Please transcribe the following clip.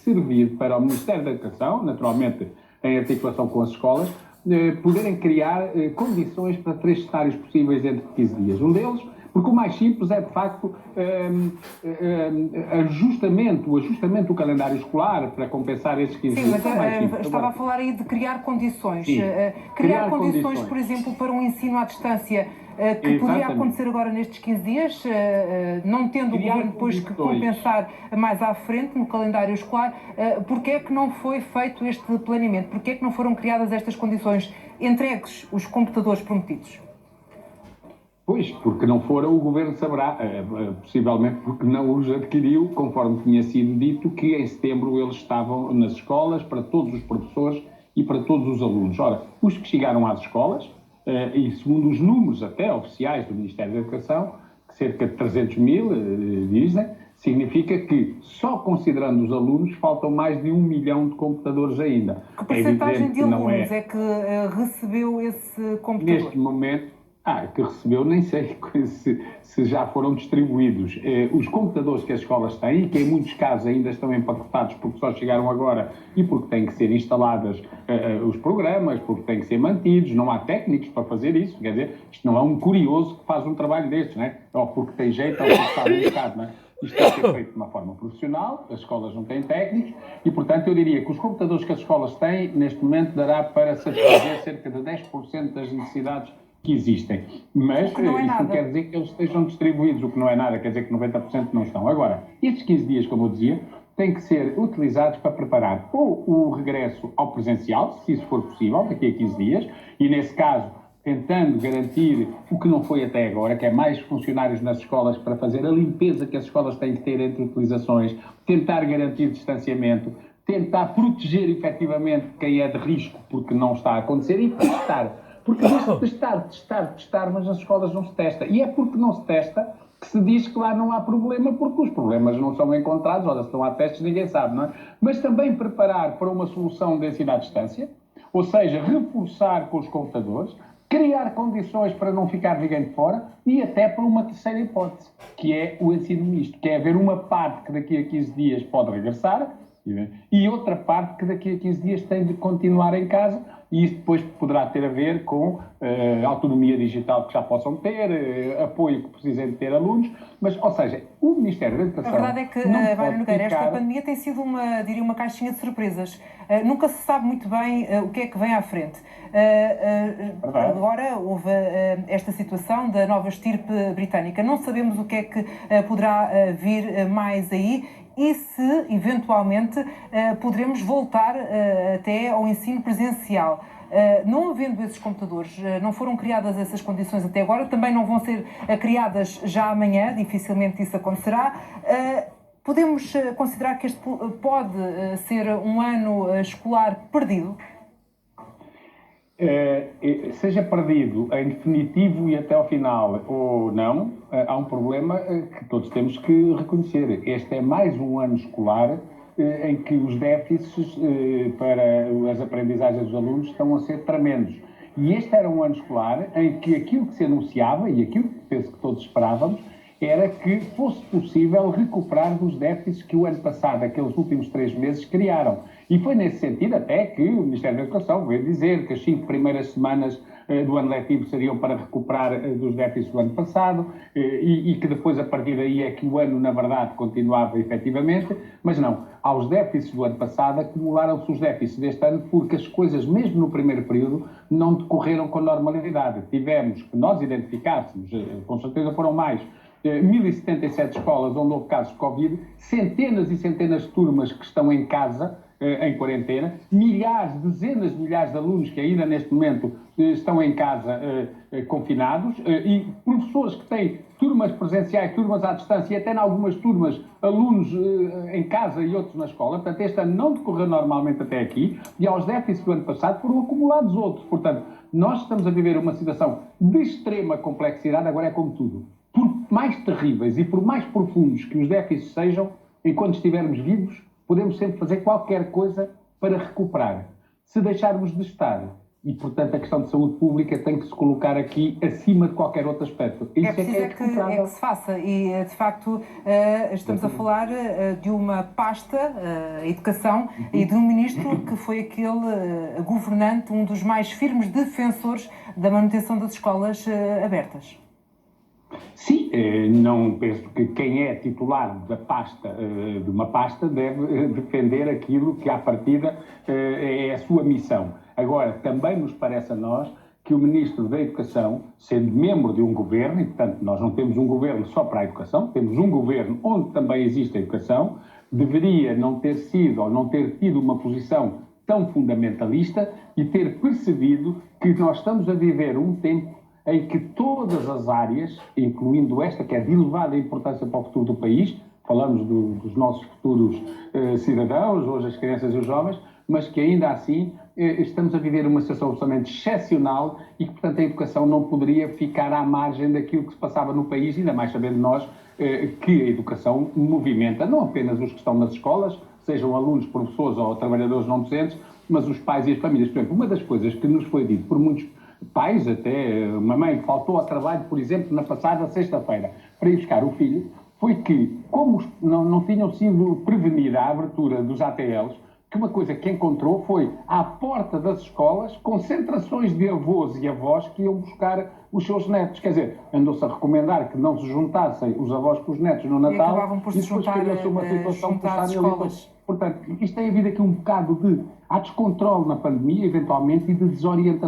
servir para o Ministério da Educação, naturalmente em articulação com as escolas, poderem criar condições para 3 cenários possíveis dentro de 15 dias. Um deles, porque o mais simples é, de facto, o ajustamento do calendário escolar para compensar esses 15 dias. Sim, mas estava a falar aí de criar condições. Sim, Criar condições, por exemplo, para um ensino à distância que poderia acontecer agora nestes 15 dias, não tendo o governo depois que compensar mais à frente no calendário escolar. Porquê é que não foi feito este planeamento? Porquê é que não foram criadas estas condições? Entregues os computadores prometidos? Pois, porque não foram, o Governo saberá, possivelmente porque não os adquiriu, conforme tinha sido dito, que em setembro eles estavam nas escolas para todos os professores e para todos os alunos. Ora, os que chegaram às escolas, e segundo os números até oficiais do Ministério da Educação, cerca de 300 mil, dizem, significa que, só considerando os alunos, faltam mais de 1 milhão de computadores ainda. Que percentagem de alunos é que recebeu esse computador? Neste momento, que recebeu, nem sei se já foram distribuídos. Os computadores que as escolas têm, e que em muitos casos ainda estão empacotados porque só chegaram agora e porque têm que ser instalados os programas, porque têm que ser mantidos, não há técnicos para fazer isso, quer dizer, isto não é um curioso que faz um trabalho destes, não é? Ou porque tem jeito, ou porque sabe um bocado, não é? Isto tem que ser feito de uma forma profissional, as escolas não têm técnicos e, portanto, eu diria que os computadores que as escolas têm, neste momento, dará para satisfazer cerca de 10% das necessidades que existem. Mas isso não quer dizer que eles estejam distribuídos, o que não é nada, quer dizer que 90% não estão. Agora, estes 15 dias, como eu dizia, têm que ser utilizados para preparar ou o regresso ao presencial, se isso for possível, daqui a 15 dias, e nesse caso, tentando garantir o que não foi até agora, que é mais funcionários nas escolas para fazer a limpeza que as escolas têm que ter entre utilizações, tentar garantir distanciamento, tentar proteger efetivamente quem é de risco porque não está a acontecer e testar. Porque diz testar, mas nas escolas não se testa. E é porque não se testa que se diz que lá não há problema, porque os problemas não são encontrados, ora, se não há testes ninguém sabe, não é? Mas também preparar para uma solução de ensino à distância, ou seja, reforçar com os computadores, criar condições para não ficar ninguém de fora e até para uma terceira hipótese, que é o ensino misto, que é haver uma parte que daqui a 15 dias pode regressar e outra parte que daqui a 15 dias tem de continuar em casa, e isso depois poderá ter a ver com autonomia digital que já possam ter, apoio que precisem de ter alunos, mas, ou seja, o Ministério da Educação... A verdade é que, Mário Nogueira, esta pandemia tem sido uma caixinha de surpresas. Nunca se sabe muito bem o que é que vem à frente. Agora houve esta situação da nova estirpe britânica. Não sabemos o que é que poderá vir mais aí e se, eventualmente, poderemos voltar até ao ensino presencial. Não havendo esses computadores, não foram criadas essas condições até agora, também não vão ser criadas já amanhã, dificilmente isso acontecerá. Podemos considerar que este pode ser um ano escolar perdido? Seja perdido em definitivo e até ao final ou não, há um problema que todos temos que reconhecer. Este é mais um ano escolar em que os déficits para as aprendizagens dos alunos estão a ser tremendos. E este era um ano escolar em que aquilo que se anunciava, e aquilo que penso que todos esperávamos, era que fosse possível recuperar dos déficits que o ano passado, aqueles últimos 3 meses, criaram. E foi nesse sentido até que o Ministério da Educação veio dizer que as 5 primeiras semanas do ano letivo seriam para recuperar dos déficits do ano passado e que depois, a partir daí, é que o ano, na verdade, continuava efetivamente, mas não. Aos déficits do ano passado acumularam-se os déficits deste ano porque as coisas, mesmo no primeiro período, não decorreram com normalidade. Tivemos que nós identificássemos, com certeza foram mais, 1077 escolas onde houve casos de Covid, centenas e centenas de turmas que estão em casa, em quarentena, milhares, dezenas de milhares de alunos que ainda neste momento estão em casa confinados e professores que têm turmas presenciais, turmas à distância e até em algumas turmas alunos em casa e outros na escola. Portanto, este ano não decorreu normalmente até aqui e aos déficits do ano passado foram acumulados outros. Portanto, nós estamos a viver uma situação de extrema complexidade, agora é como tudo. Por mais terríveis e por mais profundos que os déficits sejam, enquanto estivermos vivos, podemos sempre fazer qualquer coisa para recuperar. Se deixarmos de estar, e, portanto, a questão de saúde pública tem que se colocar aqui acima de qualquer outro aspecto. Isso é preciso que se faça e, de facto, estamos a falar de uma pasta, a Educação, e de um ministro que foi aquele governante, um dos mais firmes defensores da manutenção das escolas abertas. Sim, não penso que quem é titular da pasta, de uma pasta, deve defender aquilo que, à partida, é a sua missão. Agora, também nos parece a nós que o Ministro da Educação, sendo membro de um governo, e, portanto, nós não temos um governo só para a educação, temos um governo onde também existe a educação, deveria não ter sido ou não ter tido uma posição tão fundamentalista e ter percebido que nós estamos a viver um tempo em que todas as áreas, incluindo esta que é de elevada importância para o futuro do país, falamos dos nossos futuros cidadãos, hoje as crianças e os jovens, mas que ainda assim estamos a viver uma situação absolutamente excepcional e que, portanto, a educação não poderia ficar à margem daquilo que se passava no país, ainda mais sabendo nós que a educação movimenta não apenas os que estão nas escolas, sejam alunos, professores ou trabalhadores não docentes, mas os pais e as famílias. Por exemplo, uma das coisas que nos foi dito por muitos pais, até uma mãe que faltou ao trabalho, por exemplo, na passada sexta-feira, para ir buscar o filho, foi que, como não tinham sido prevenida a abertura dos ATLs, que uma coisa que encontrou foi, à porta das escolas, concentrações de avós e avós que iam buscar os seus netos. Quer dizer, andou-se a recomendar que não se juntassem os avós com os netos no Natal, e acabavam por se juntar, uma situação juntar as escolas. Portanto, isto tem havido aqui um bocado de... Há descontrole na pandemia, eventualmente, e de desorientação